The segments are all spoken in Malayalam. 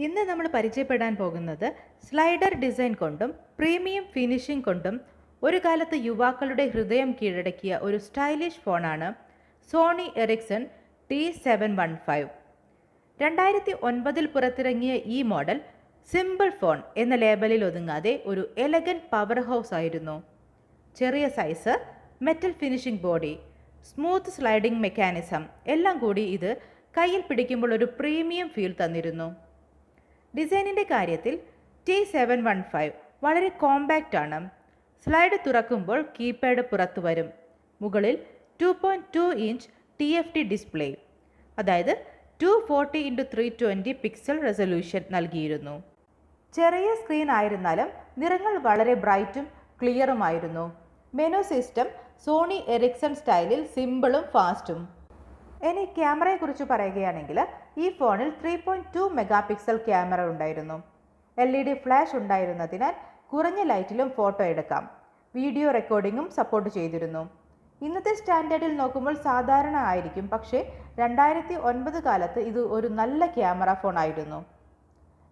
ഇന്ന് നമ്മൾ പരിചയപ്പെടാൻ പോകുന്നത് സ്ലൈഡർ ഡിസൈൻ കൊണ്ടും പ്രീമിയം ഫിനിഷിംഗ് കൊണ്ടും ഒരു കാലത്ത് യുവാക്കളുടെ ഹൃദയം കീഴടക്കിയ ഒരു സ്റ്റൈലിഷ് ഫോണാണ് സോണി എറിക്സൺ T715. 2009 പുറത്തിറങ്ങിയ ഈ മോഡൽ സിമ്പിൾ ഫോൺ എന്ന ലേബലിൽ ഒതുങ്ങാതെ ഒരു എലഗൻറ്റ് പവർ ഹൗസ് ആയിരുന്നു. ചെറിയ size, metal finishing body, smooth sliding mechanism എല്ലാം കൂടി ഇത് കയ്യിൽ പിടിക്കുമ്പോൾ ഒരു പ്രീമിയം ഫീൽ തന്നിരുന്നു. ഡിസൈനിൻ്റെ കാര്യത്തിൽ T715 വളരെ കോമ്പാക്റ്റ് ആണ്. സ്ലൈഡ് തുറക്കുമ്പോൾ കീപാഡ് പുറത്തു വരും. മുകളിൽ 2.2 ഇഞ്ച് TFT ഡിസ്പ്ലേ, അതായത് 240x320 പിക്സൽ റെസൊല്യൂഷൻ നൽകിയിരുന്നു. ചെറിയ സ്ക്രീൻ ആയിരുന്നാലും നിറങ്ങൾ വളരെ ബ്രൈറ്റും ക്ലിയറുമായിരുന്നു. മെനു സിസ്റ്റം സോണി എറിക്സൺ സ്റ്റൈലിൽ സിമ്പിളും ഫാസ്റ്റും. ഇനി ക്യാമറയെക്കുറിച്ച് പറയുകയാണെങ്കിൽ ഈ ഫോണിൽ 3.2 മെഗാ പിക്സൽ ക്യാമറ ഉണ്ടായിരുന്നു. LED ഫ്ലാഷ് ഉണ്ടായിരുന്നതിനാൽ കുറഞ്ഞ ലൈറ്റിലും ഫോട്ടോ എടുക്കാം. വീഡിയോ റെക്കോർഡിങ്ങും സപ്പോർട്ട് ചെയ്തിരുന്നു. ഇന്നത്തെ സ്റ്റാൻഡേർഡിൽ നോക്കുമ്പോൾ സാധാരണ ആയിരിക്കും, പക്ഷേ 2009 കാലത്ത് ഇത് ഒരു നല്ല ക്യാമറ ഫോൺ ആയിരുന്നു.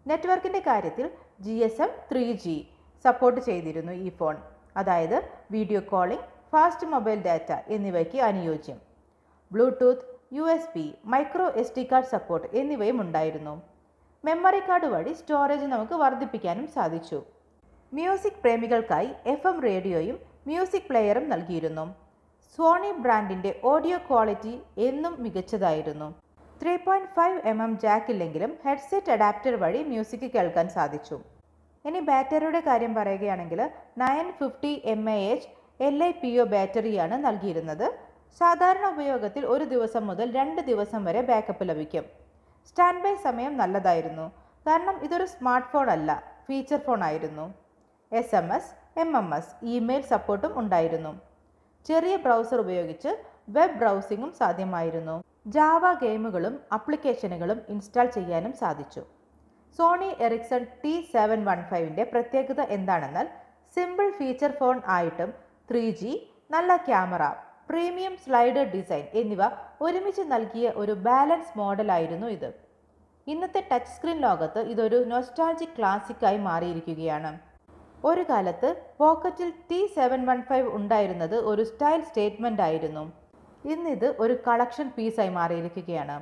നെറ്റ്വർക്കിൻ്റെ കാര്യത്തിൽ GSM 3G സപ്പോർട്ട് ചെയ്തിരുന്നു ഈ ഫോൺ, അതായത് video calling, fast mobile data എന്നിവയ്ക്ക് അനുയോജ്യം. Bluetooth, USB, micro SD card support എന്നിവയും ഉണ്ടായിരുന്നു. മെമ്മറി കാർഡ് വഴി സ്റ്റോറേജ് നമുക്ക് വർദ്ധിപ്പിക്കാനും സാധിച്ചു. മ്യൂസിക് പ്രേമികൾക്കായി FM റേഡിയോയും മ്യൂസിക് പ്ലെയറും നൽകിയിരുന്നു. സോണി ബ്രാൻഡിൻ്റെ ഓഡിയോ ക്വാളിറ്റി എന്നും മികച്ചതായിരുന്നു. 3.5 mm ജാക്ക് ഇല്ലെങ്കിലും ഹെഡ്സെറ്റ് അഡാപ്റ്റർ വഴി മ്യൂസിക് കേൾക്കാൻ സാധിച്ചു. ഇനി ബാറ്ററിയുടെ കാര്യം പറയുകയാണെങ്കിൽ 950 mAh LiPo ബാറ്ററിയാണ് നൽകിയിരുന്നത്. സാധാരണ ഉപയോഗത്തിൽ 1 ദിവസം മുതൽ 2 ദിവസം വരെ ബാക്കപ്പ് ലഭിക്കും. സ്റ്റാൻഡ് ബൈ സമയം നല്ലതായിരുന്നു, കാരണം ഇതൊരു സ്മാർട്ട് ഫോൺ അല്ല, ഫീച്ചർ ഫോൺ ആയിരുന്നു. SMS, MMS, ഇമെയിൽ സപ്പോർട്ടും ഉണ്ടായിരുന്നു. ചെറിയ ബ്രൗസർ ഉപയോഗിച്ച് വെബ് ബ്രൗസിംഗും സാധ്യമായിരുന്നു. ജാവ ഗെയിമുകളും ആപ്ലിക്കേഷനുകളും ഇൻസ്റ്റാൾ ചെയ്യാനും സാധിച്ചു. സോണി എറിക്സൺ T715ൻ്റെ പ്രത്യേകത എന്താണെന്നാൽ സിമ്പിൾ ഫീച്ചർ ഫോൺ ആയിട്ടും 3G, നല്ല ക്യാമറ, പ്രീമിയം സ്ലൈഡർ ഡിസൈൻ എന്നിവ ഒരുമിച്ച് നൽകിയ ഒരു ബാലൻസ് മോഡലായിരുന്നു ഇത്. ഇന്നത്തെ ടച്ച് സ്ക്രീൻ ലോകത്ത് ഇതൊരു നൊസ്റ്റാൾജിക് ക്ലാസിക്കായി മാറിയിരിക്കുകയാണ്. ഒരു കാലത്ത് പോക്കറ്റിൽ T715 ഉണ്ടായിരുന്നത് ഒരു സ്റ്റൈൽ സ്റ്റേറ്റ്മെൻ്റ് ആയിരുന്നു. ഇന്നിത് ഒരു കളക്ഷൻ പീസായി മാറിയിരിക്കുകയാണ്.